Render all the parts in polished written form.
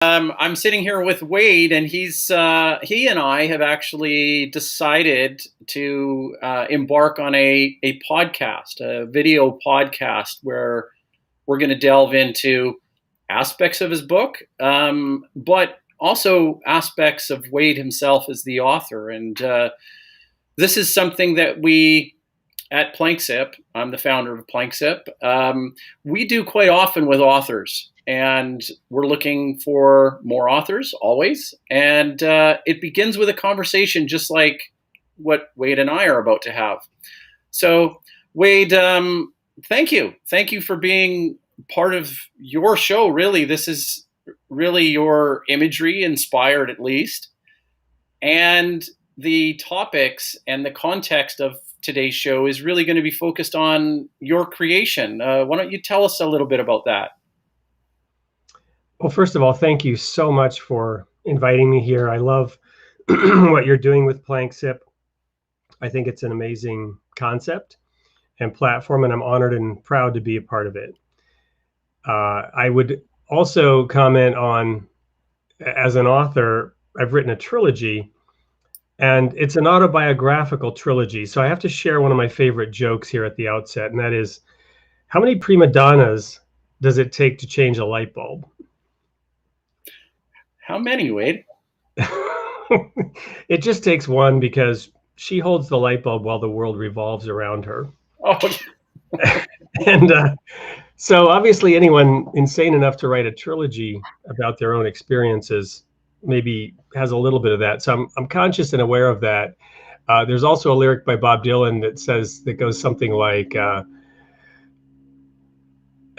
I'm sitting here with Wade, and he and I have actually decided to embark on a podcast, a video podcast, where we're going to delve into aspects of his book, but also aspects of Wade himself as the author. And this is something that we at planksip, I'm the founder of planksip, we do quite often with authors. And we're looking for more authors always. And it begins with a conversation just like what Wade and I are about to have. So, Wade, thank you. Thank you for being part of your show. Really, this is really your imagery inspired, at least. And the topics and the context of today's show is really going to be focused on your creation. Why don't you tell us a little bit about that? Well, first of all, thank you so much for inviting me here. I love what you're doing with planksip. I think it's an amazing concept and platform, and I'm honored and proud to be a part of it. I would also comment on, as an author, I've written a trilogy, and it's an autobiographical trilogy. So I have to share one of my favorite jokes here at the outset, and that is, how many prima donnas does it take to change a light bulb? How many, Wade? It just takes one, because she holds the light bulb while the world revolves around her. Oh. And so obviously anyone insane enough to write a trilogy about their own experiences maybe has a little bit of that. So I'm conscious and aware of that. There's also a lyric by Bob Dylan that goes something like,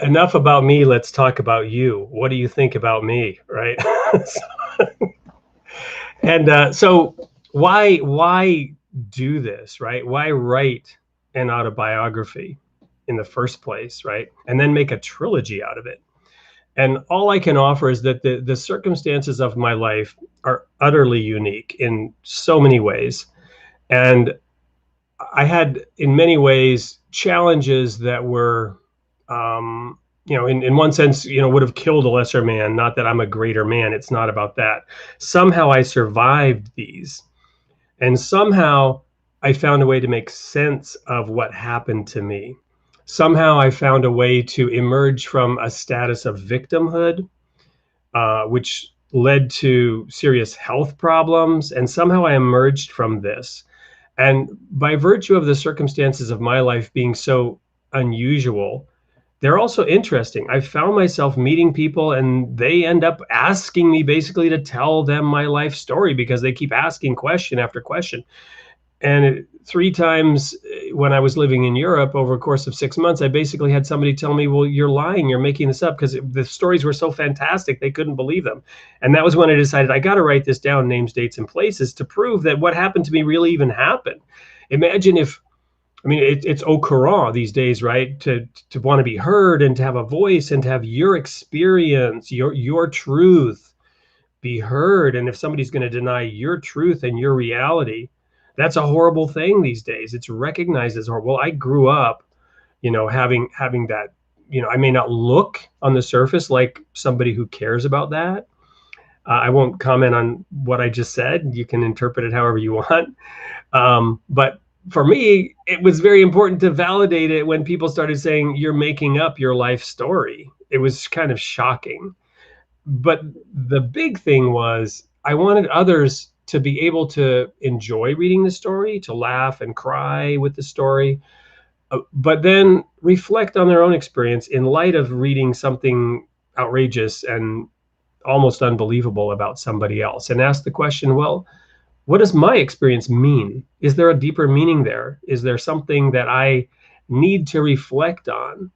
enough about me, let's talk about you. What do you think about me, right? So why do this, right? Why write an autobiography in the first place, right? And then make a trilogy out of it. And all I can offer is that the circumstances of my life are utterly unique in so many ways. And I had, in many ways, challenges that were, in one sense, would have killed a lesser man. Not that I'm a greater man. It's not about that. Somehow I survived these. And somehow I found a way to make sense of what happened to me. Somehow I found a way to emerge from a status of victimhood, which led to serious health problems. And somehow I emerged from this. And by virtue of the circumstances of my life being so unusual, they're also interesting. I found myself meeting people, and they end up asking me basically to tell them my life story, because they keep asking question after question. And 3 times when I was living in Europe over a course of 6 months, I basically had somebody tell me, well, you're lying, you're making this up, because the stories were so fantastic, they couldn't believe them. And that was when I decided I got to write this down, names, dates, and places, to prove that what happened to me really even happened. Imagine if, it's au courant these days, right? To want to be heard and to have a voice and to have your experience, your truth be heard. And if somebody's going to deny your truth and your reality, that's a horrible thing these days. It's recognized as horrible. I grew up, having that, I may not look on the surface like somebody who cares about that. I won't comment on what I just said. You can interpret it however you want. But for me, it was very important to validate it when people started saying, you're making up your life story. It was kind of shocking. But the big thing was, I wanted others to be able to enjoy reading the story, to laugh and cry with the story, but then reflect on their own experience in light of reading something outrageous and almost unbelievable about somebody else, and ask the question, well, what does my experience mean? Is there a deeper meaning there? Is there something that I need to reflect on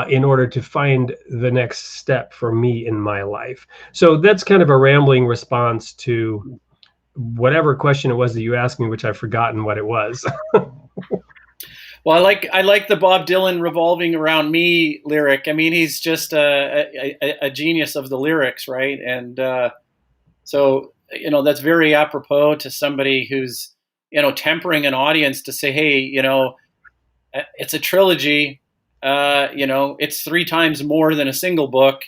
in order to find the next step for me in my life? So that's kind of a rambling response to whatever question it was that you asked me, which I've forgotten what it was. Well, I like the Bob Dylan revolving around me lyric. He's just a genius of the lyrics, right? And so that's very apropos to somebody who's tempering an audience to say, hey, it's a trilogy. It's 3 times more than a single book,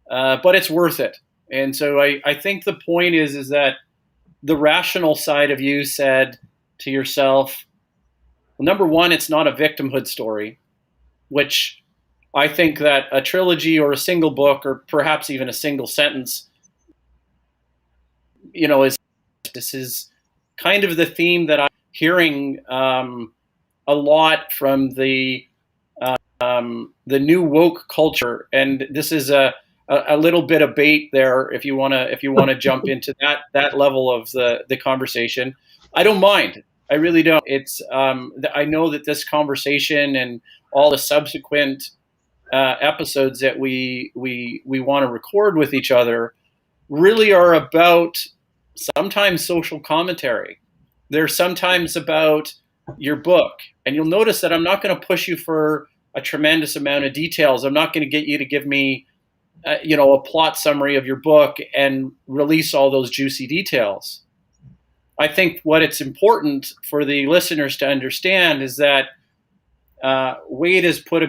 but it's worth it. And so I think the point is that the rational side of you said to yourself, well, number one, it's not a victimhood story, which I think that a trilogy or a single book or perhaps even a single sentence, is this is kind of the theme that I'm hearing a lot from the new woke culture, and this is a little bit of bait there if you want to jump into that level of the conversation. I don't mind. I really don't. It's I know that this conversation and all the subsequent episodes that we want to record with each other really are about sometimes social commentary. They're sometimes about your book, and you'll notice that I'm not going to push you for a tremendous amount of details. I'm not going to get you to give me a plot summary of your book and release all those juicy details. I think what it's important for the listeners to understand is that Wade has put a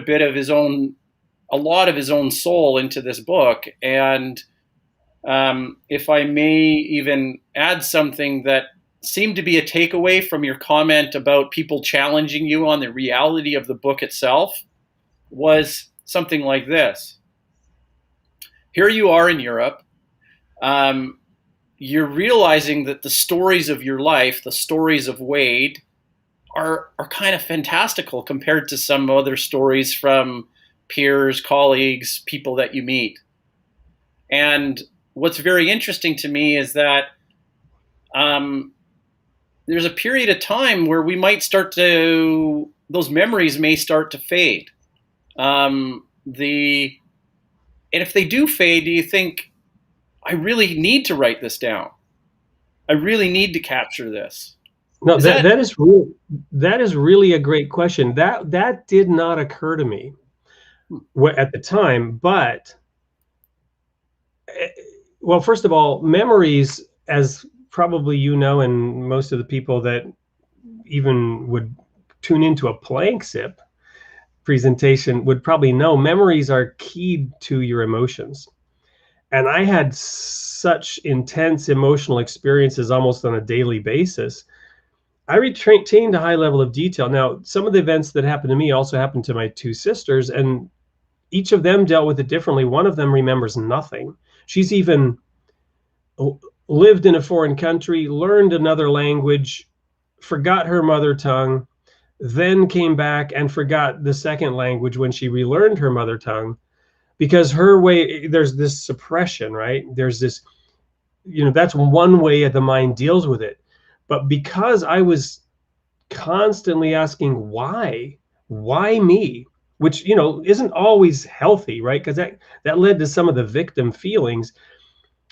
lot of his own soul into this book. And if I may even add something that seemed to be a takeaway from your comment about people challenging you on the reality of the book itself, was something like this. Here you are in Europe. You're realizing that the stories of your life, the stories of Wade, are kind of fantastical compared to some other stories from peers, colleagues, people that you meet. And what's very interesting to me is that there's a period of time where we might those memories may start to fade. And if they do fade, do you think, I really need to write this down? I really need to capture this. No, that is really a great question. That did not occur to me at the time, but well, first of all, memories, as probably and most of the people that even would tune into a planksip presentation would probably know, memories are keyed to your emotions. And I had such intense emotional experiences almost on a daily basis. I retained a high level of detail. Now, some of the events that happened to me also happened to my two sisters, and each of them dealt with it differently. One of them remembers nothing. She's even lived in a foreign country, learned another language, forgot her mother tongue, then came back and forgot the second language when she relearned her mother tongue, because her way, there's this suppression, right? There's this, that's one way the mind deals with it. But because I was constantly asking why me, which, isn't always healthy, right? Because that led to some of the victim feelings.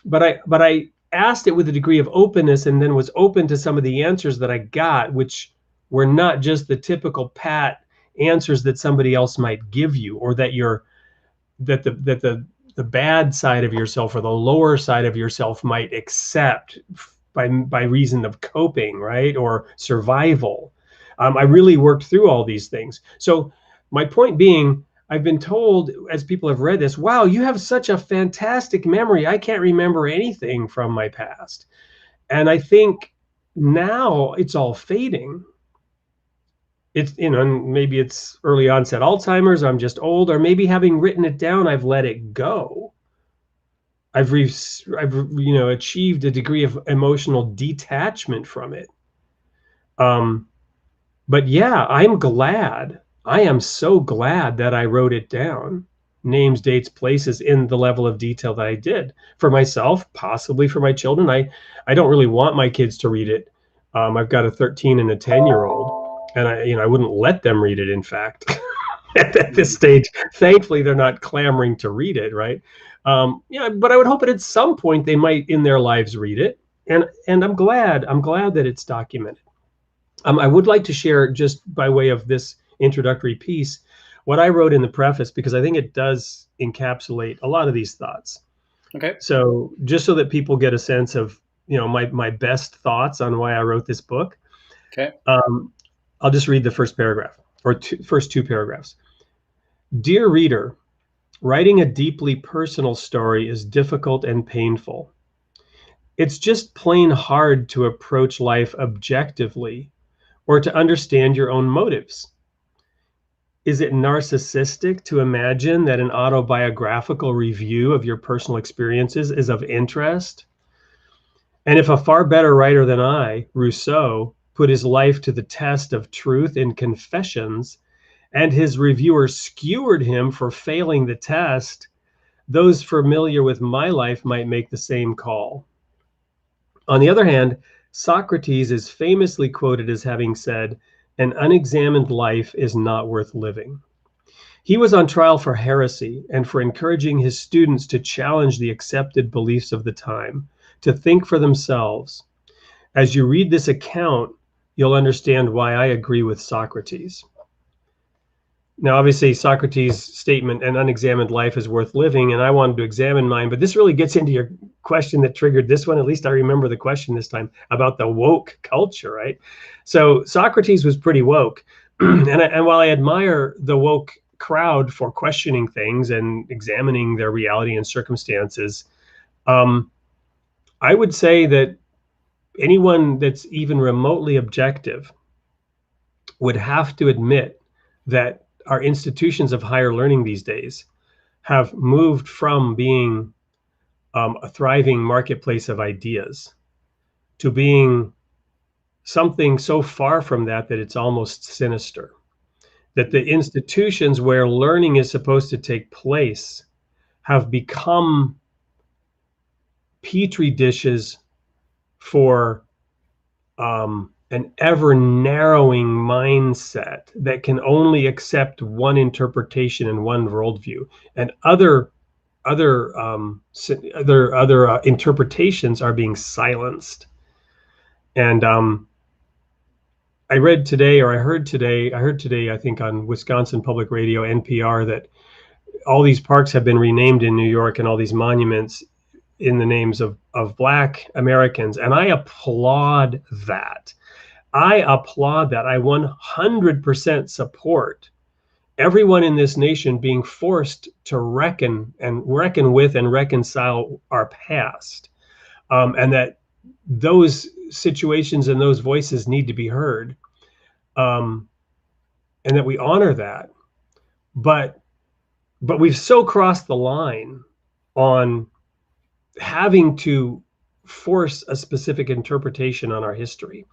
But I asked it with a degree of openness, and then was open to some of the answers that I got, which were not just the typical pat answers that somebody else might give you, or that the bad side of yourself or the lower side of yourself might accept by reason of coping, right, or survival. I really worked through all these things. So my point being, I've been told, as people have read this, wow, you have such a fantastic memory. I can't remember anything from my past. And I think now it's all fading. It's, maybe it's early onset Alzheimer's, I'm just old, or maybe having written it down, I've let it go. I've achieved a degree of emotional detachment from it. But yeah, I am so glad that I wrote it down, names, dates, places, in the level of detail that I did, for myself, possibly for my children. I don't really want my kids to read it. I've got a 13 and a 10-year-old, and I wouldn't let them read it, in fact. at this stage, thankfully, they're not clamoring to read it, right? But I would hope that at some point they might in their lives read it, and I'm glad that it's documented. I would like to share, just by way of this introductory piece, what I wrote in the preface, because I think it does encapsulate a lot of these thoughts. Okay. So just so that people get a sense of, my best thoughts on why I wrote this book. Okay. I'll just read the first paragraph, or first two paragraphs. Dear reader, Writing a deeply personal story is difficult and painful. It's just plain hard to approach life objectively or to understand your own motives. Is it narcissistic to imagine that an autobiographical review of your personal experiences is of interest? And if a far better writer than I, Rousseau, put his life to the test of truth in Confessions, and his reviewers skewered him for failing the test, those familiar with my life might make the same call. On the other hand, Socrates is famously quoted as having said, "An unexamined life is not worth living." He was on trial for heresy and for encouraging his students to challenge the accepted beliefs of the time, to think for themselves. As you read this account, you'll understand why I agree with Socrates. Now, obviously, Socrates' statement, "an unexamined life is worth living," and I wanted to examine mine, but this really gets into your question that triggered this one. At least I remember the question this time about the woke culture, right? So Socrates was pretty woke. And while I admire the woke crowd for questioning things and examining their reality and circumstances, I would say that anyone that's even remotely objective would have to admit that our institutions of higher learning these days have moved from being a thriving marketplace of ideas to being something so far from that that it's almost sinister. That the institutions where learning is supposed to take place have become petri dishes for an ever narrowing mindset that can only accept one interpretation and one worldview, and other interpretations are being silenced. And I heard today, I think on Wisconsin Public Radio, NPR, that all these parks have been renamed in New York and all these monuments in the names of Black Americans. And I applaud that. I 100% support everyone in this nation being forced to reckon with and reconcile our past. And that those situations and those voices need to be heard. And that we honor that. But we've so crossed the line on having to force a specific interpretation on our history,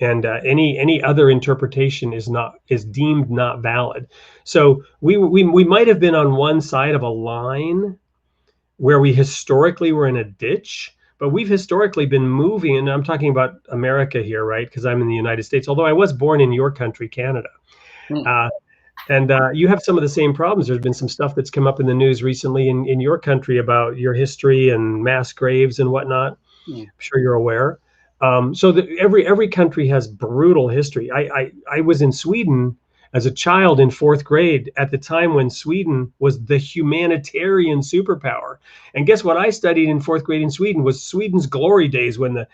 and any other interpretation is deemed not valid. So we might have been on one side of a line where we historically were in a ditch, but we've historically been moving, and I'm talking about America here, right? Because I'm in the United States, although I was born in your country, Canada. And you have some of the same problems. There's been some stuff that's come up in the news recently in your country about your history and mass graves and whatnot. I'm sure you're aware. So every country has brutal history. I was in Sweden as a child in 4th grade at the time when Sweden was the humanitarian superpower. And guess what I studied in 4th grade in Sweden was Sweden's glory days, when the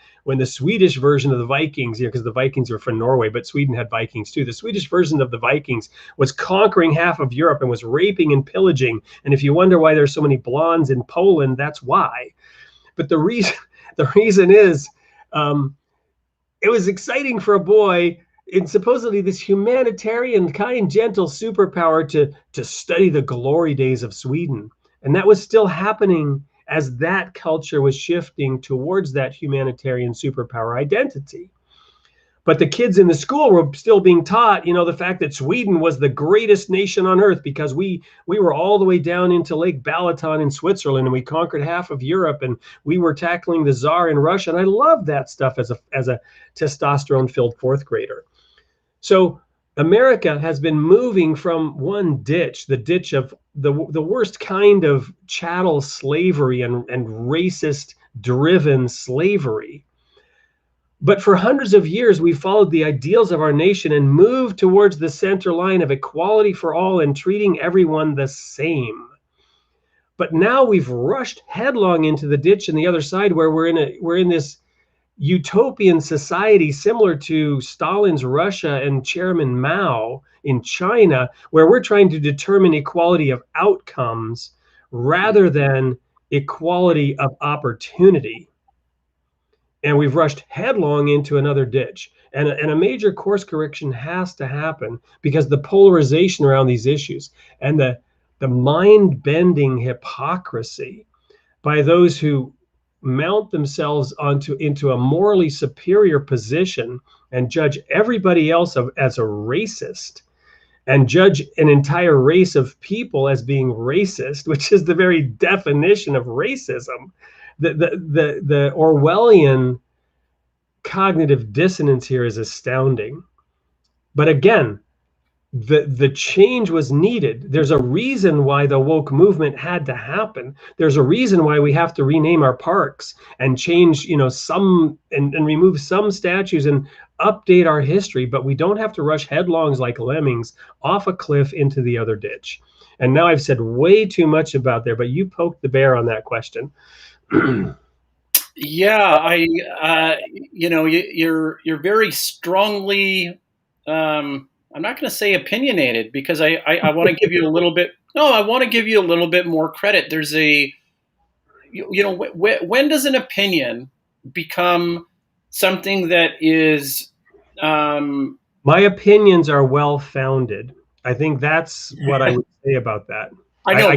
Swedish version of the Vikings, because the Vikings were from Norway, but Sweden had Vikings too. The Swedish version of the Vikings was conquering half of Europe and was raping and pillaging. And if you wonder why there's so many blondes in Poland, that's why. But the reason is, it was exciting for a boy in supposedly this humanitarian, kind, gentle superpower to study the glory days of Sweden. And that was still happening as that culture was shifting towards that humanitarian superpower identity. But the kids in the school were still being taught, the fact that Sweden was the greatest nation on earth because we were all the way down into Lake Balaton in Switzerland, and we conquered half of Europe, and we were tackling the Tsar in Russia. And I loved that stuff as a testosterone-filled 4th grader. So America has been moving from one ditch, the ditch of the worst kind of chattel slavery and racist-driven slavery. But for hundreds of years, we followed the ideals of our nation and moved towards the center line of equality for all and treating everyone the same. But now we've rushed headlong into the ditch on the other side, where we're in this utopian society similar to Stalin's Russia and Chairman Mao in China, where we're trying to determine equality of outcomes rather than equality of opportunity. And we've rushed headlong into another ditch. And a major course correction has to happen, because the polarization around these issues and the mind-bending hypocrisy by those who mount themselves into a morally superior position and judge everybody else as a racist, and judge an entire race of people as being racist, which is the very definition of racism. The Orwellian cognitive dissonance here is astounding. But again, the change was needed. There's a reason why the woke movement had to happen. There's a reason why we have to rename our parks and change, some and remove some statues and update our history, but we don't have to rush headlongs like lemmings off a cliff into the other ditch. And now I've said way too much about there, but you poked the bear on that question. Yeah, you're very strongly, I'm not going to say opinionated, because I want to give you a little bit. No, I want to give you a little bit more credit. There's when does an opinion become something that is? My opinions are well founded. I think that's what I would say about that. I know.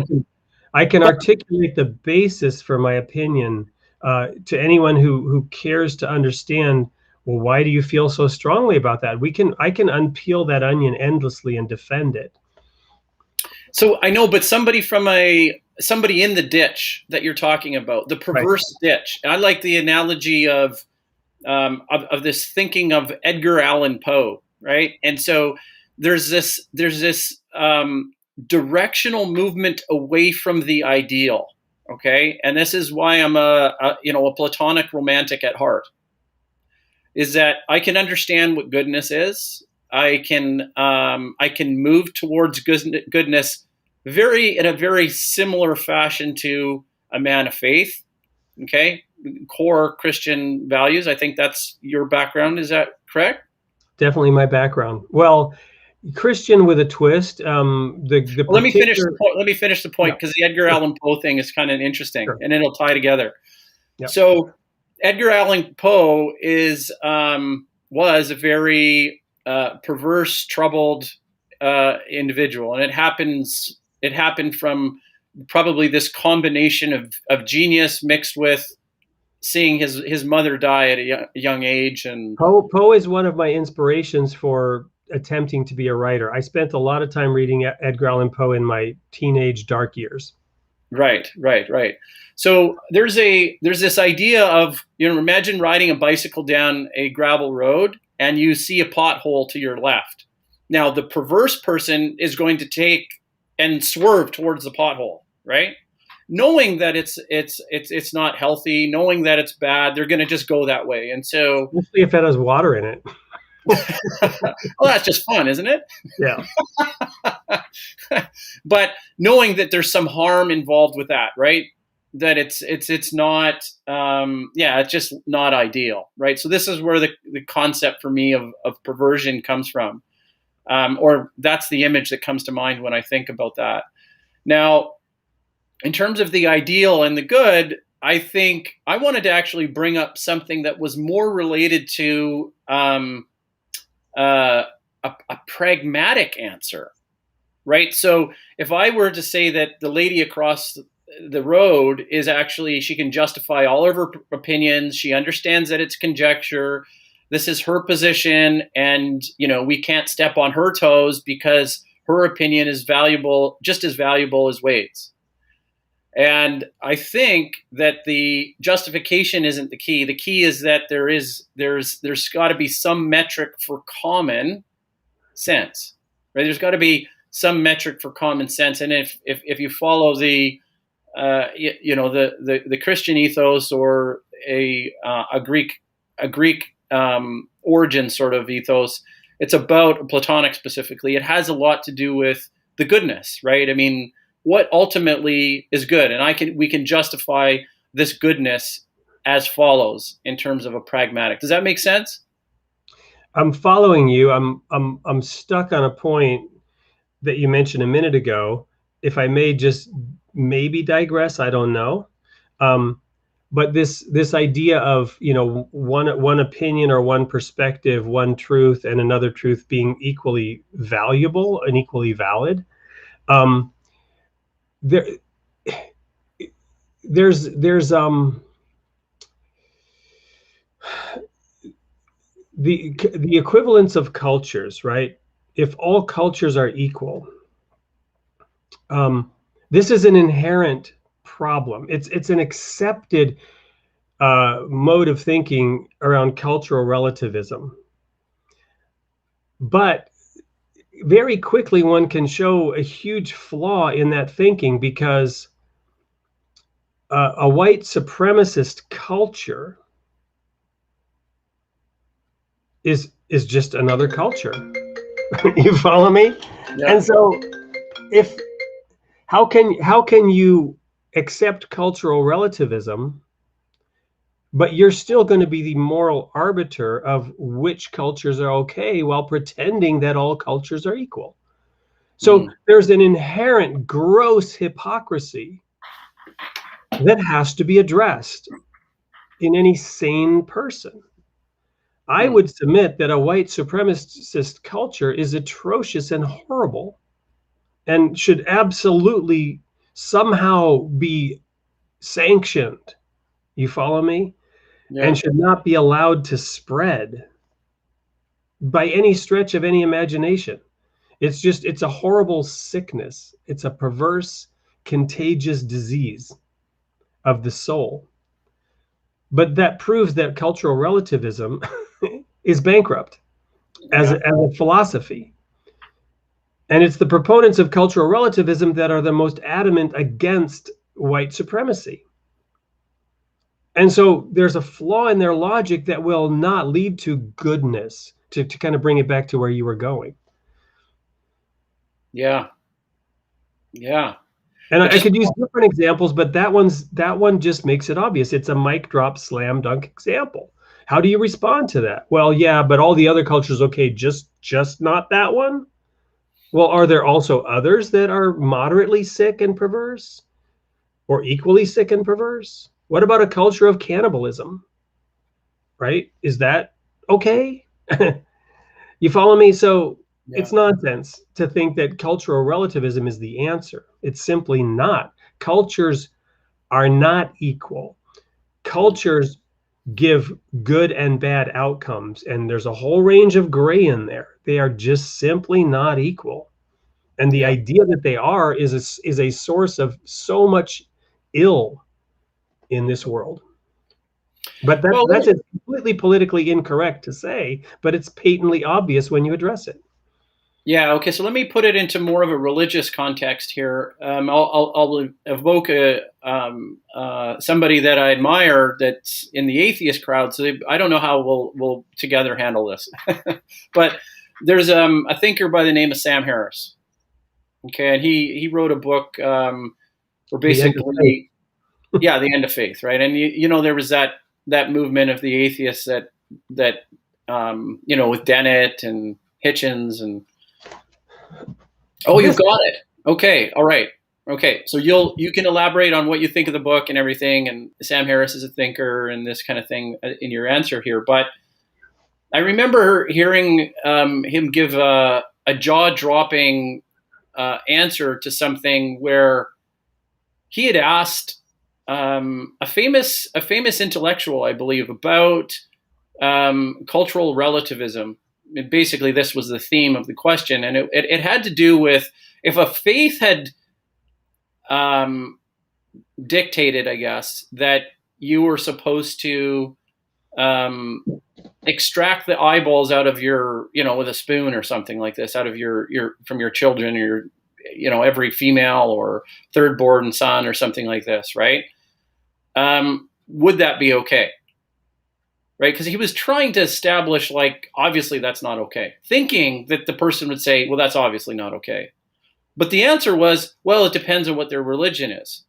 I can articulate the basis for my opinion to anyone who cares to understand. Well, why do you feel so strongly about that? I can unpeel that onion endlessly and defend it. So I know, but somebody in the ditch that you're talking about, the perverse ditch. And I like the analogy of this thinking of Edgar Allan Poe, right? And so there's this directional movement away from the ideal. Okay, and this is why I'm a Platonic romantic at heart. Is that I can understand what goodness is. I can move towards goodness in a very similar fashion to a man of faith. Okay, core Christian values. I think that's your background. Is that correct? Definitely my background. Well, Christian with a twist. Let me finish the point, because the Edgar Allan Poe thing is kind of interesting, and it'll tie together. Yep. So Edgar Allan Poe was a very perverse, troubled individual, and it happened from probably this combination of genius mixed with seeing his mother die at a young age. And Poe is one of my inspirations for attempting to be a writer. I spent a lot of time reading Edgar Allan Poe in my teenage dark years. Right. So there's this idea of, imagine riding a bicycle down a gravel road and you see a pothole to your left. Now the perverse person is going to take and swerve towards the pothole, right? Knowing that it's not healthy, knowing that it's bad, they're going to just go that way. And so, especially if it has water in it. Well, that's just fun, isn't it? Yeah. But knowing that there's some harm involved with that, right? That it's not, it's just not ideal, right? So this is where the concept for me of perversion comes from, or that's the image that comes to mind when I think about that. Now, in terms of the ideal and the good, I think I wanted to actually bring up something that was more related to a pragmatic answer, right? So if I were to say that the lady across the road is actually, she can justify all of her opinions, she understands that it's conjecture, this is her position, and we can't step on her toes because her opinion is valuable, just as valuable as Wade's. And I think that the justification isn't the key. The key is that there's got to be some metric for common sense, right? There's got to be some metric for common sense. And if you follow the Christian ethos or a Greek origin sort of ethos, it's about Platonic specifically. It has a lot to do with the goodness, right? I mean, what ultimately is good, and we can justify this goodness as follows in terms of a pragmatic. Does that make sense? I'm following you. I'm stuck on a point that you mentioned a minute ago. If I may just maybe digress, I don't know. But this idea of, you know, one opinion or one perspective, one truth, and another truth being equally valuable and equally valid. There there's the equivalence of cultures, right? If all cultures are equal, this is an inherent problem. It's an accepted mode of thinking around cultural relativism, but very quickly one can show a huge flaw in that thinking, because a white supremacist culture is just another culture. You follow me? Yeah. And so if how can you accept cultural relativism, but you're still going to be the moral arbiter of which cultures are okay while pretending that all cultures are equal? So there's an inherent gross hypocrisy that has to be addressed in any sane person. I would submit that a white supremacist culture is atrocious and horrible, and should absolutely somehow be sanctioned. You follow me? Yeah. And should not be allowed to spread by any stretch of any imagination. It's a horrible sickness. It's a perverse, contagious disease of the soul. But that proves that cultural relativism is bankrupt as a philosophy. And it's the proponents of cultural relativism that are the most adamant against white supremacy. And so there's a flaw in their logic that will not lead to goodness, to kind of bring it back to where you were going. Yeah. Yeah. And I could use different examples, but that one just makes it obvious. It's a mic drop slam dunk example. How do you respond to that? Well, yeah, but all the other cultures, okay, just not that one? Well, are there also others that are moderately sick and perverse, or equally sick and perverse? What about a culture of cannibalism? Right? Is that okay? You follow me? So it's nonsense to think that cultural relativism is the answer. It's simply not. Cultures are not equal. Cultures give good and bad outcomes, and there's a whole range of gray in there. They are just simply not equal. And the idea that they are is a source of so much ill in this world. But that's completely politically incorrect to say, but it's patently obvious when you address it. Yeah. Okay. So let me put it into more of a religious context here. I'll evoke somebody that I admire that's in the atheist crowd. So I don't know how we'll together handle this, but there's a thinker by the name of Sam Harris. Okay, and he wrote a book where basically, the end of faith, right? And you know, there was that movement of the atheists that with Dennett and Hitchens and you've got it. Okay, all right. Okay, so you can elaborate on what you think of the book and everything, and Sam Harris is a thinker and this kind of thing in your answer here. But I remember hearing him give a jaw-dropping answer to something where he had asked a famous intellectual, I believe, about cultural relativism. And basically, this was the theme of the question, and it had to do with if a faith had dictated, I guess, that you were supposed to extract the eyeballs out of your, with a spoon or something like this, out of from your children, or every female or third born son or something like this, right? Would that be okay? Right? Because he was trying to establish, like, obviously that's not okay, thinking that the person would say, well, that's obviously not okay. But the answer was, well, it depends on what their religion is.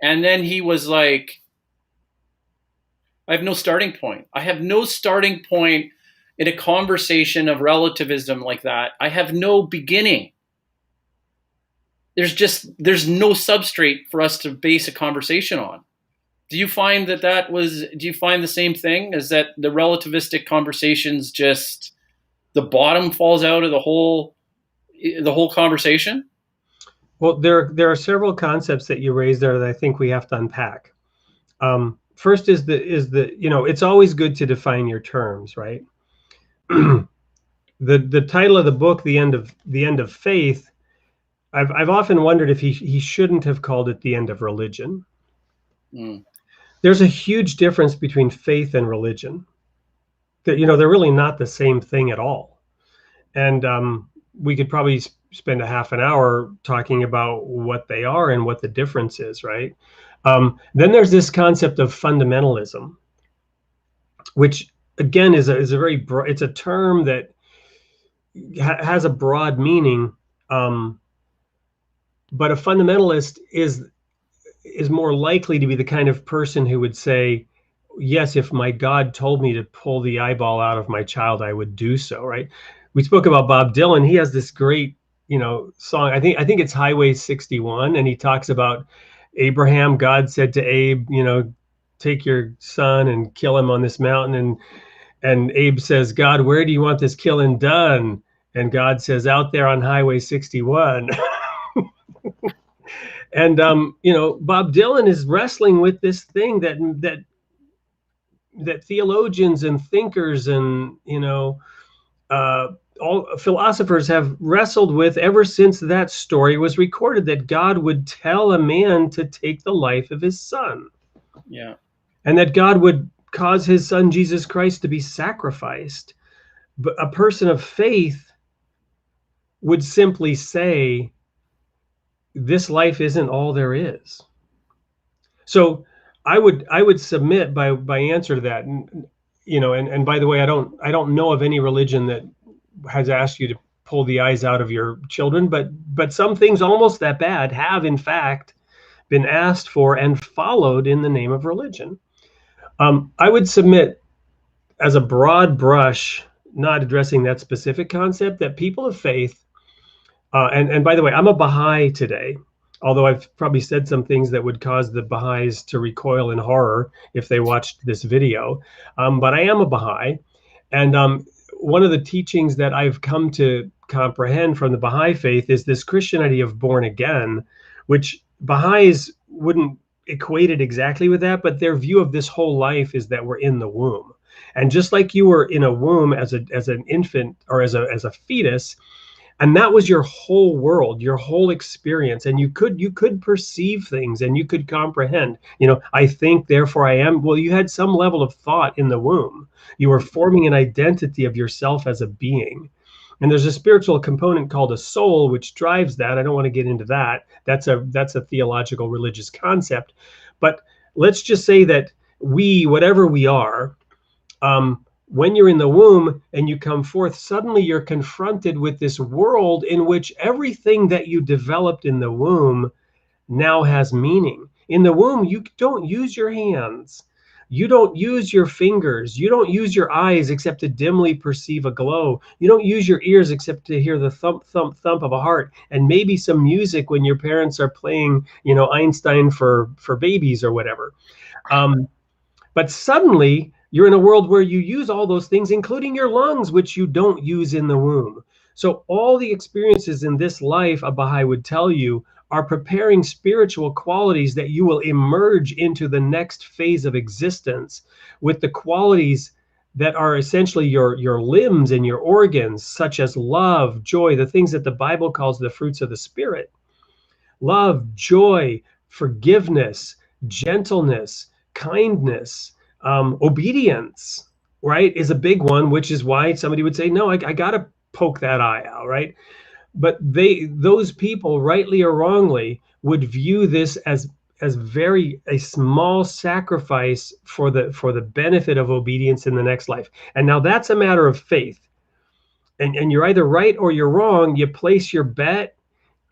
And then he was like, I have no starting point. I have no starting point in a conversation of relativism like that. I have no beginning. There's no substrate for us to base a conversation on. Do you find do you find the same thing? Is that the relativistic conversations just the bottom falls out of the whole conversation? Well, there are several concepts that you raised there that I think we have to unpack. First is the it's always good to define your terms, right? The title of the book, the end of faith. I've often wondered if he shouldn't have called it the end of religion. Mm. There's a huge difference between faith and religion. That they're really not the same thing at all, and we could probably spend a half an hour talking about what they are and what the difference is, right? Then there's this concept of fundamentalism, which again is a very it's a term that has a broad meaning, but a fundamentalist is more likely to be the kind of person who would say, yes, if my God told me to pull the eyeball out of my child, I would do so, right? We spoke about Bob Dylan. He has this great song. I think it's Highway 61, and he talks about Abraham. God said to Abe, take your son and kill him on this mountain, and Abe says, God, where do you want this killing done? And God says, out there on Highway 61. And Bob Dylan is wrestling with this thing that theologians and thinkers and all philosophers have wrestled with ever since that story was recorded, that God would tell a man to take the life of his son. Yeah. And that God would cause his son Jesus Christ to be sacrificed. But a person of faith would simply say, this life isn't all there is. So I would submit by answer to that, and by the way, I don't know of any religion that has asked you to pull the eyes out of your children, but some things almost that bad have in fact been asked for and followed in the name of religion. I would submit as a broad brush, not addressing that specific concept, that people of faith, and by the way, I'm a Baha'i today, although I've probably said some things that would cause the Baha'is to recoil in horror if they watched this video. But I am a Baha'i. And one of the teachings that I've come to comprehend from the Baha'i faith is this Christian idea of born again, which Baha'is wouldn't equate it exactly with that, but their view of this whole life is that we're in the womb. And just like you were in a womb as an infant or as a fetus, and that was your whole world, your whole experience, and you could perceive things and you could comprehend. I think, therefore I am. Well, you had some level of thought in the womb. You were forming an identity of yourself as a being. And there's a spiritual component called a soul, which drives that. I don't want to get into that. That's a theological religious concept. But let's just say that whatever we are, when you're in the womb and you come forth, suddenly you're confronted with this world in which everything that you developed in the womb now has meaning. In the womb, you don't use your hands. You don't use your fingers. You don't use your eyes except to dimly perceive a glow. You don't use your ears except to hear the thump, thump, thump of a heart, and maybe some music when your parents are playing, Einstein for babies or whatever. But suddenly, you're in a world where you use all those things, including your lungs, which you don't use in the womb. So all the experiences in this life, a Baha'i would tell you, are preparing spiritual qualities that you will emerge into the next phase of existence with the qualities that are essentially your limbs and your organs, such as love, joy, the things that the Bible calls the fruits of the Spirit. Love, joy, forgiveness, gentleness, kindness, obedience, right, is a big one, which is why somebody would say, no, I got to poke that eye out, right? But those people, rightly or wrongly, would view this as a small sacrifice for the benefit of obedience in the next life. And now that's a matter of faith. And you're either right or you're wrong. You place your bet,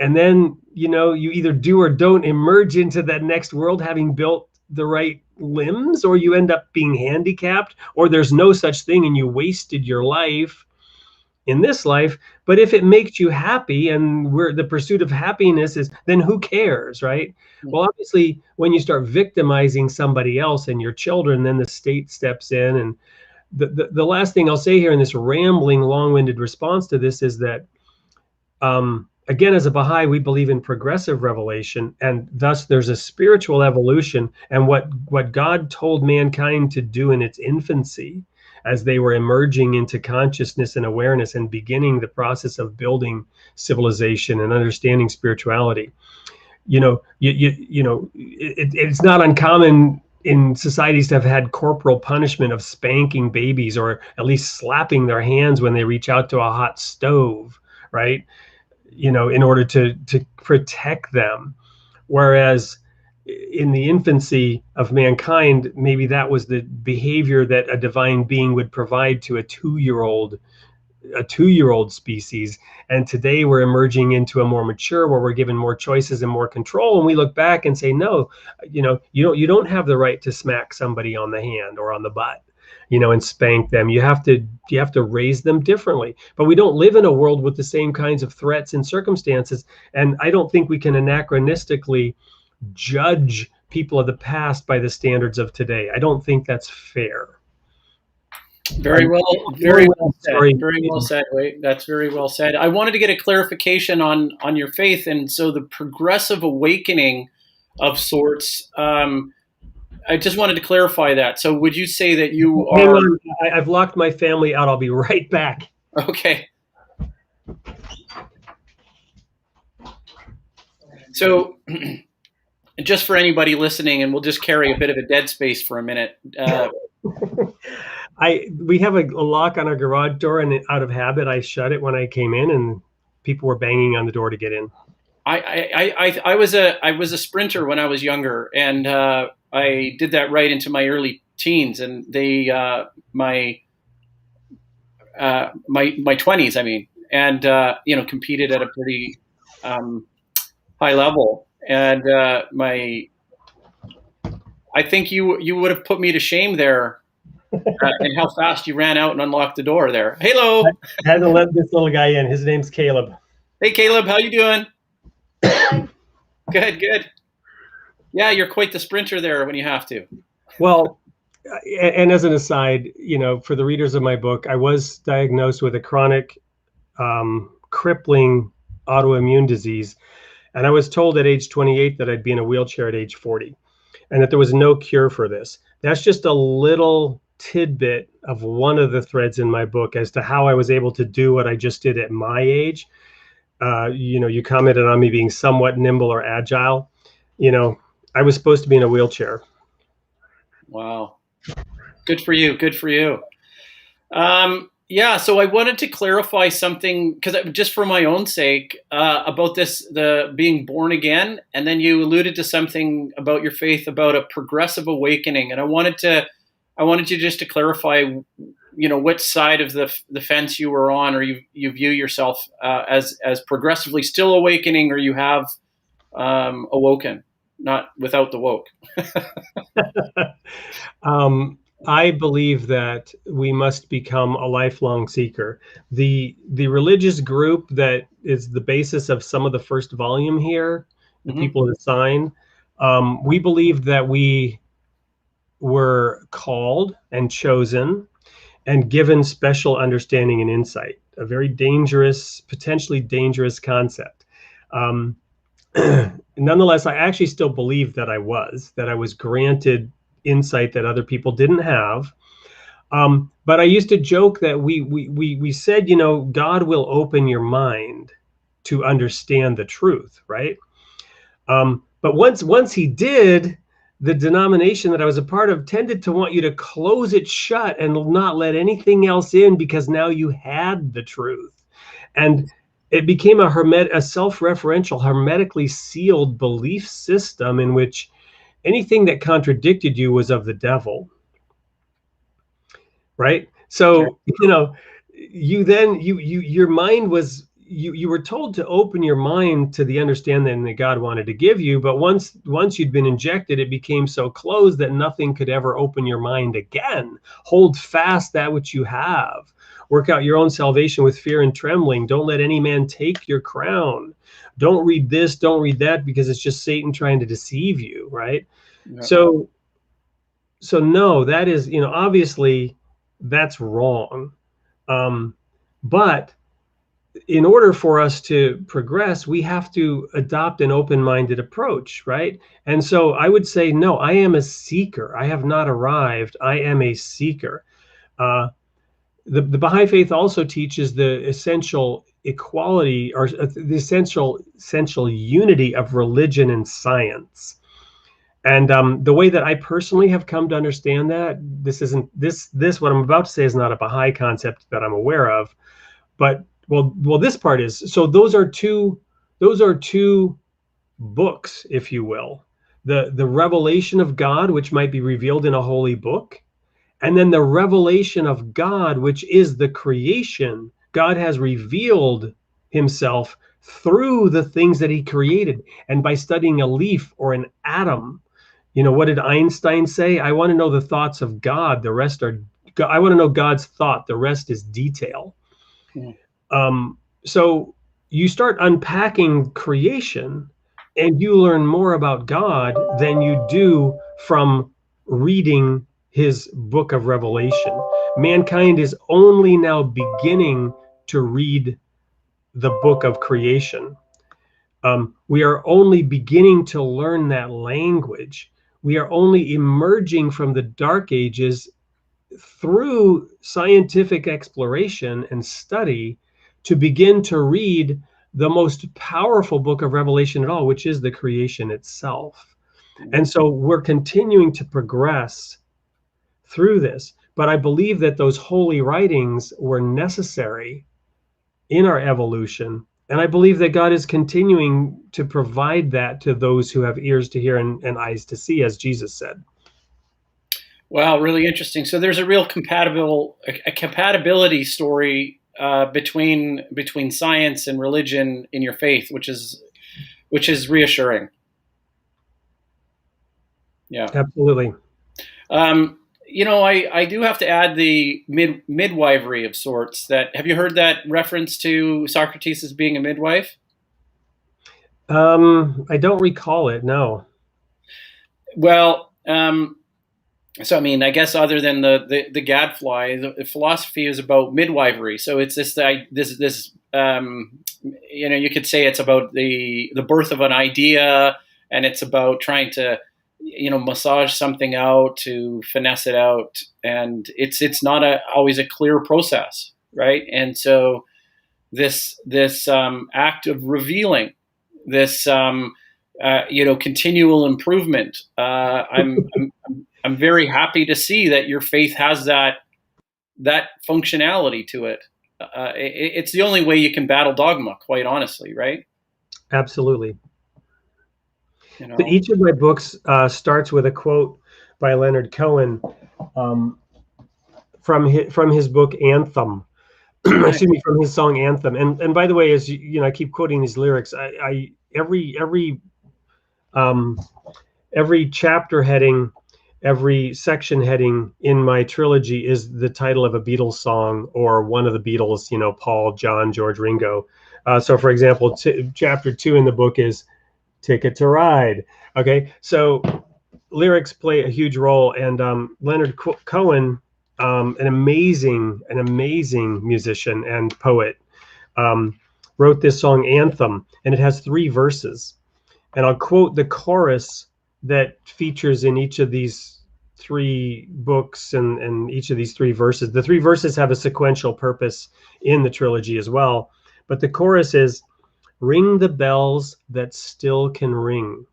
and then you either do or don't emerge into that next world, having built the right limbs, or you end up being handicapped, or there's no such thing and you wasted your life in this life. But if it makes you happy, and where the pursuit of happiness is, then who cares, right? Well, obviously, when you start victimizing somebody else and your children, then the state steps in. And the last thing I'll say here in this rambling, long-winded response to this is that, again, as a Baha'i, we believe in progressive revelation, and thus there's a spiritual evolution. And what God told mankind to do in its infancy, as they were emerging into consciousness and awareness and beginning the process of building civilization and understanding spirituality, it's not uncommon in societies to have had corporal punishment of spanking babies, or at least slapping their hands when they reach out to a hot stove, right? In order to protect them. Whereas in the infancy of mankind, maybe that was the behavior that a divine being would provide to a two-year-old species. And today we're emerging into a more mature, where we're given more choices and more control. And we look back and say, no, you don't have the right to smack somebody on the hand or on the butt, and spank them. You have to raise them differently. But we don't live in a world with the same kinds of threats and circumstances. And I don't think we can anachronistically judge people of the past by the standards of today. I don't think that's fair. Very well said. Very well said. Wait, that's very well said. I wanted to get a clarification on your faith, and so the progressive awakening of sorts. I just wanted to clarify that. So, would you say that you are? Hang on. I've locked my family out. I'll be right back. Okay. So, just for anybody listening, and we'll just carry a bit of a dead space for a minute. We have a lock on our garage door, and out of habit, I shut it when I came in, and people were banging on the door to get in. I was a sprinter when I was younger, and I did that right into my early teens, and my 20s. I mean, and competed at a pretty high level, and I think you would have put me to shame there, and how fast you ran out and unlocked the door there. Hello. I had to let this little guy in. His name's Caleb. Hey, Caleb, how you doing? Good. Yeah, you're quite the sprinter there when you have to. Well, and as an aside, for the readers of my book, I was diagnosed with a chronic, crippling autoimmune disease. And I was told at age 28 that I'd be in a wheelchair at age 40, and that there was no cure for this. That's just a little tidbit of one of the threads in my book as to how I was able to do what I just did at my age. You commented on me being somewhat nimble or agile. I was supposed to be in a wheelchair. Wow. Good for you. Yeah, so I wanted to clarify something, because just for my own sake, about the being born again, and then you alluded to something about your faith, about a progressive awakening, and I wanted you just to clarify, what side of the fence you were on, or you view yourself as progressively still awakening, or you have awoken, not without the woke. I believe that we must become a lifelong seeker. The religious group that is the basis of some of the first volume here, the people that sign, we believe that we were called and chosen and given special understanding and insight, a very dangerous, potentially dangerous concept. Nonetheless, I actually still believe that I was granted insight that other people didn't have. But I used to joke that we said, God will open your mind to understand the truth, right? But once he did, the denomination that I was a part of tended to want you to close it shut and not let anything else in, because now you had the truth. And it became a self-referential, hermetically sealed belief system in which anything that contradicted you was of the devil, right? So, your mind was, you were told to open your mind to the understanding that God wanted to give you, but once you'd been injected, it became so closed that nothing could ever open your mind again. Hold fast that which you have. Work out your own salvation with fear and trembling. Don't let any man take your crown. Don't read this, don't read that, because it's just Satan trying to deceive you, right? Yeah. So no, that is, obviously that's wrong. But in order for us to progress, we have to adopt an open-minded approach, right? And so I would say, no, I am a seeker. I have not arrived. I am a seeker. The Baha'i faith also teaches the essential equality, or the essential unity of religion and science. And the way that I personally have come to understand that, this what I'm about to say is not a Baha'i concept that I'm aware of, but well, this part is. So those are two books, if you will. The revelation of God, which might be revealed in a holy book, and then the revelation of God, which is the creation. God has revealed himself through the things that he created. And by studying a leaf or an atom, what did Einstein say? I want to know the thoughts of God. The rest are, I want to know God's thought. The rest is detail. So you start unpacking creation and you learn more about God than you do from reading his book of Revelation. Mankind is only now beginning to read the book of creation. We are only beginning to learn that language. We are only emerging from the dark ages through scientific exploration and study to begin to read the most powerful book of Revelation at all, which is the creation itself. And so we're continuing to progress through this. But I believe that those holy writings were necessary in our evolution. And I believe that God is continuing to provide that to those who have ears to hear and eyes to see, as Jesus said. Wow, really interesting. So there's a real compatibility story between science and religion in your faith, which is reassuring. Yeah, absolutely. I do have to add the midwifery of sorts. That, have you heard that reference to Socrates as being a midwife? I don't recall it. No. Well, so I mean, I guess other than the gadfly, the philosophy is about midwifery. So it's this you could say it's about the birth of an idea, and it's about trying to massage something out, to finesse it out, and it's not always a clear process, right? And so this act of revealing, this continual improvement. I'm very happy to see that your faith has that functionality to it. It's the only way you can battle dogma, quite honestly, right? Absolutely. Each of my books starts with a quote by Leonard Cohen from his book Anthem. Excuse me, from his song Anthem. And by the way, as I keep quoting these lyrics, every chapter heading, every section heading in my trilogy is the title of a Beatles song or one of the Beatles, Paul, John, George, Ringo. So for example, chapter 2 in the book is Ticket to Ride. Okay, so lyrics play a huge role, and Leonard Cohen, an amazing musician and poet, wrote this song Anthem, and it has 3 verses. And I'll quote the chorus that features in each of these 3 books and each of these 3 verses. The 3 verses have a sequential purpose in the trilogy as well. But the chorus is, "Ring the bells that still can ring.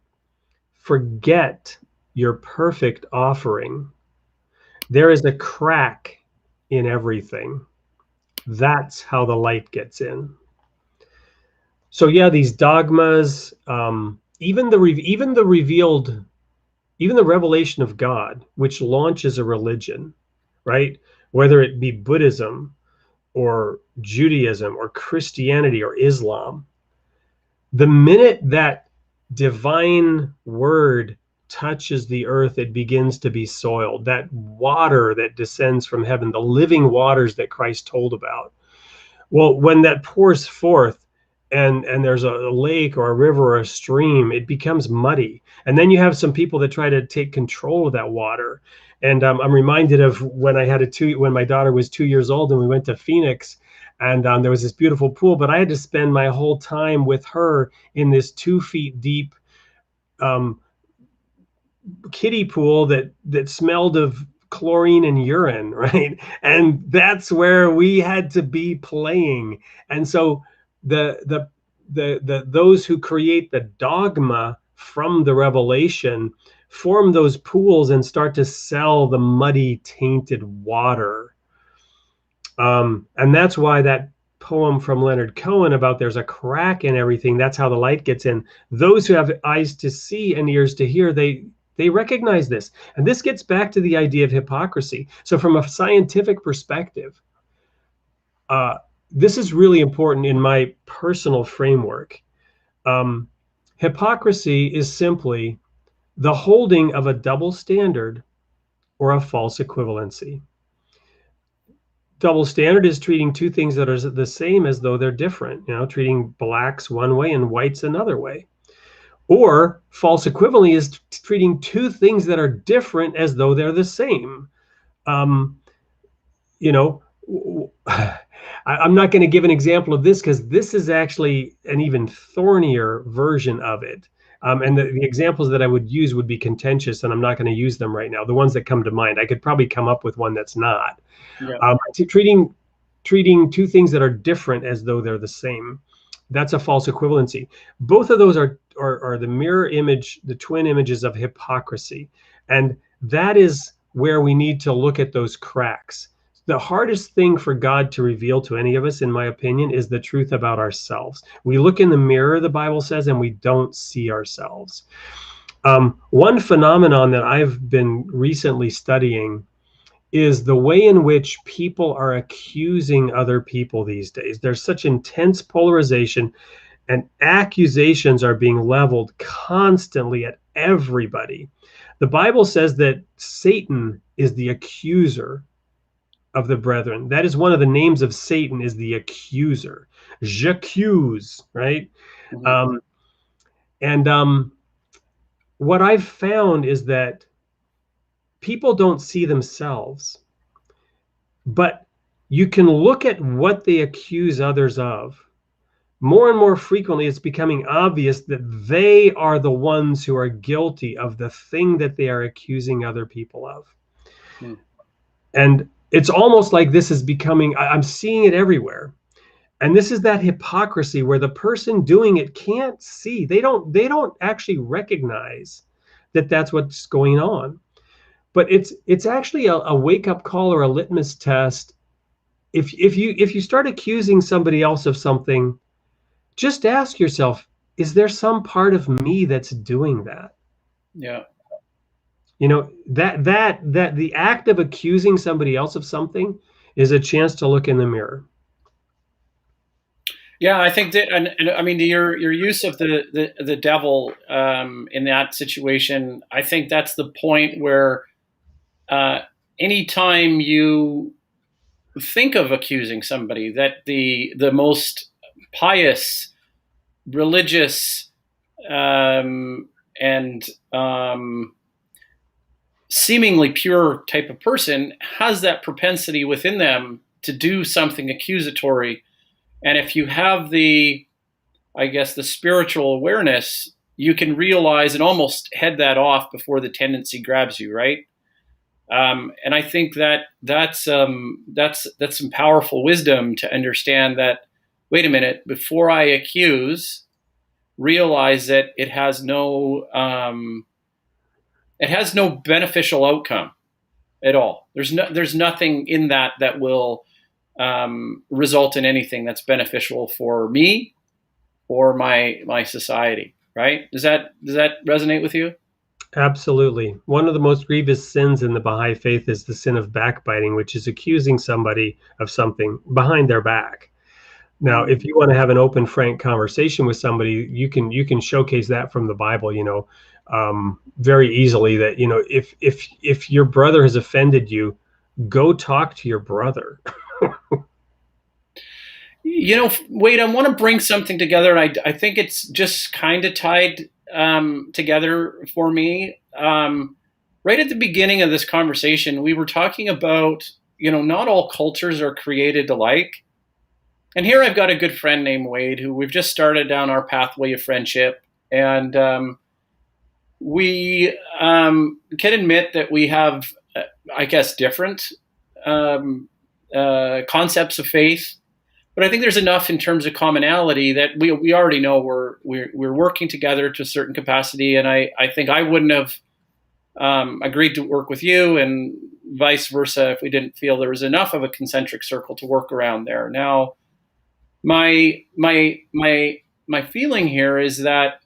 Forget your perfect offering. There is a crack in everything. That's how the light gets in." So yeah, these dogmas, even the revelation of God, which launches a religion, right? Whether it be Buddhism, or Judaism or Christianity or Islam, the minute that divine word touches the earth, it begins to be soiled. That water that descends from heaven, the living waters that Christ told about. Well, when that pours forth and there's a lake or a river or a stream, it becomes muddy. And then you have some people that try to take control of that water. And I'm reminded of when when my daughter was 2 years old and we went to Phoenix, and there was this beautiful pool, but I had to spend my whole time with her in this 2 feet deep um, kiddie pool that smelled of chlorine and urine, right? And that's where we had to be playing. And so the those who create the dogma from the revelation form those pools and start to sell the muddy, tainted water. And that's why that poem from Leonard Cohen about there's a crack in everything, that's how the light gets in. Those who have eyes to see and ears to hear, they recognize this. And this gets back to the idea of hypocrisy. So from a scientific perspective, this is really important in my personal framework. Hypocrisy is simply the holding of a double standard or a false equivalency. Double standard is treating two things that are the same as though they're different, treating blacks one way and whites another way. Or false equivalency is treating two things that are different as though they're the same. I'm not going to give an example of this because this is actually an even thornier version of it. And the examples that I would use would be contentious, and I'm not going to use them right now. The ones that come to mind, I could probably come up with one that's not. Yeah. Treating two things that are different as though they're the same, that's a false equivalency. Both of those are the mirror image, the twin images of hypocrisy. And that is where we need to look at those cracks. The hardest thing for God to reveal to any of us, in my opinion, is the truth about ourselves. We look in the mirror, the Bible says, and we don't see ourselves. One phenomenon that I've been recently studying is the way in which people are accusing other people these days. There's such intense polarization, and accusations are being leveled constantly at everybody. The Bible says that Satan is the accuser of the brethren. That is one of the names of Satan, is the accuser. J'accuse, right? Mm-hmm. What I've found is that people don't see themselves, but you can look at what they accuse others of. More and more frequently, it's becoming obvious that they are the ones who are guilty of the thing that they are accusing other people of. And it's almost like this is becoming, I'm seeing it everywhere. And this is that hypocrisy where the person doing it can't see. They don't actually recognize that that's what's going on. But it's actually a wake-up call or a litmus test. If you start accusing somebody else of something, just ask yourself, is there some part of me that's doing that? Yeah. That the act of accusing somebody else of something is a chance to look in the mirror. Yeah, I think that, and I mean, your use of the devil in that situation, I think that's the point where anytime you think of accusing somebody, that the most pious, religious, and seemingly pure type of person has that propensity within them to do something accusatory. And if you have the spiritual awareness, you can realize and almost head that off before the tendency grabs you, right? And I think that's some powerful wisdom to understand that, wait a minute, before I accuse, realize that it has no beneficial outcome at all. There's nothing in that will result in anything that's beneficial for me or my society, right? Does that resonate with you? Absolutely. One of the most grievous sins in the Baha'i faith is the sin of backbiting, which is accusing somebody of something behind their back. Now, if you want to have an open, frank conversation with somebody, you can showcase that from the Bible, very easily. That if your brother has offended you, go talk to your brother. Wade, I want to bring something together, and I think it's just kind of tied together for me. Right at the beginning of this conversation, we were talking about, not all cultures are created alike. And here I've got a good friend named Wade who we've just started down our pathway of friendship. And we can admit that we have, I guess, different concepts of faith. But I think there's enough in terms of commonality that we already know we're working together to a certain capacity. And I think I wouldn't have agreed to work with you, and vice versa, if we didn't feel there was enough of a concentric circle to work around there. Now, my feeling here is that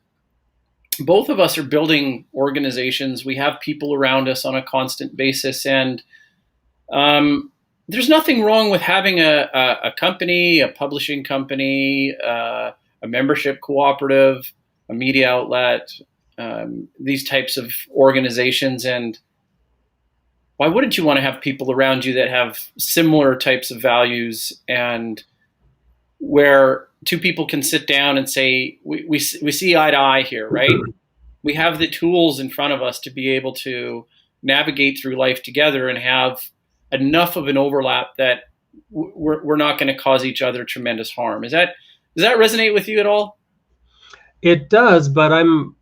both of us are building organizations. We have people around us on a constant basis, and there's nothing wrong with having a company, a publishing company, a membership cooperative, a media outlet, these types of organizations. And why wouldn't you want to have people around you that have similar types of values, and where two people can sit down and say, we see eye to eye here, right? We have the tools in front of us to be able to navigate through life together and have enough of an overlap that we're not going to cause each other tremendous harm. Does that resonate with you at all? It does, but I'm,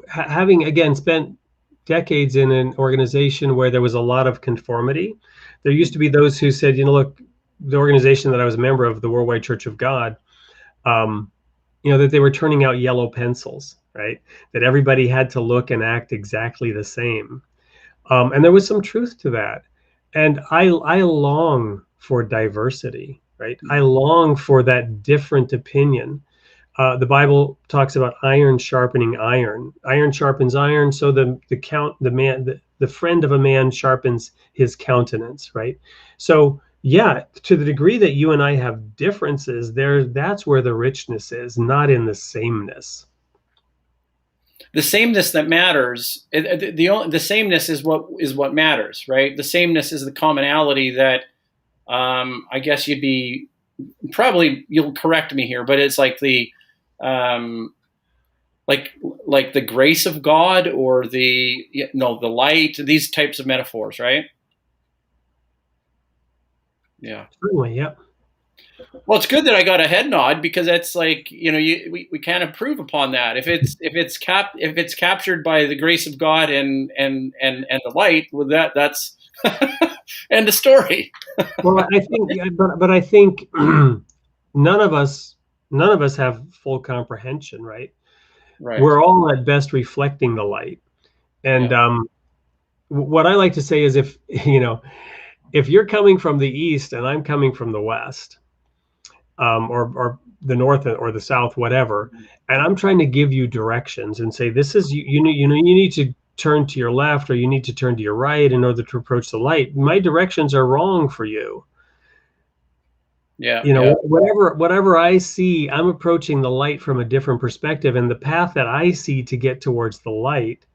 having again spent decades in an organization where there was a lot of conformity. There used to be those who said, look, the organization that I was a member of, the Worldwide Church of God, that they were turning out yellow pencils, right? That everybody had to look and act exactly the same. And there was some truth to that. And I long for diversity, right? I long for that different opinion. The Bible talks about iron sharpening iron. Iron sharpens iron, so the friend of a man sharpens his countenance, right? So yeah, to the degree that you and I have differences, that's where the richness is, not in the sameness. The sameness that matters. The sameness is what matters, right? The sameness is the commonality that I guess you'll correct me here, but it's like the like the grace of God, or the light. These types of metaphors, right? Yeah. Certainly, yeah. Well, it's good that I got a head nod, because that's like, we can't improve upon that. If it's captured by the grace of God and the light, with that's end of story. Well, I think, but I think none of us have full comprehension, right? Right. We're all at best reflecting the light, and what I like to say is, if you're coming from the east and I'm coming from the west, or the north or the south, whatever, and I'm trying to give you directions and say, this is you need to turn to your left, or you need to turn to your right in order to approach the light. My directions are wrong for you. Yeah. Whatever I see, I'm approaching the light from a different perspective, and the path that I see to get towards the light,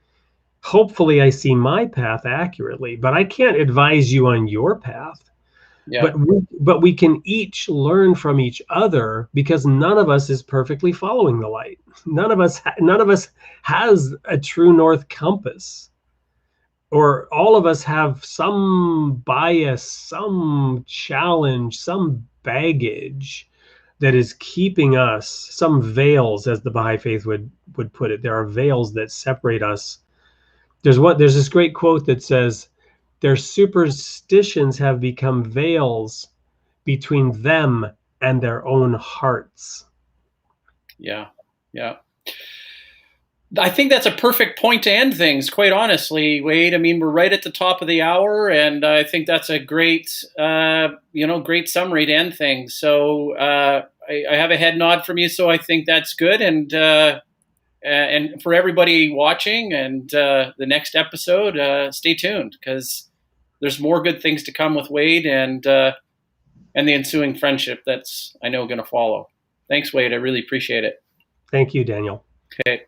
hopefully I see my path accurately, but I can't advise you on your path. Yeah. But we can each learn from each other, because none of us is perfectly following the light. None of us has a true north compass, or all of us have some bias, some challenge, some baggage that is keeping us, some veils, as the Baha'i faith would put it. There are veils that separate us. There's this great quote that says, their superstitions have become veils between them and their own hearts. Yeah. I think that's a perfect point to end things, quite honestly, Wade. I mean, we're right at the top of the hour, and I think that's a great summary to end things. So I have a head nod from you, so I think that's good. And and for everybody watching and the next episode, stay tuned, because there's more good things to come with Wade and the ensuing friendship that's, I know, going to follow. Thanks, Wade. I really appreciate it. Thank you, Daniel. Okay.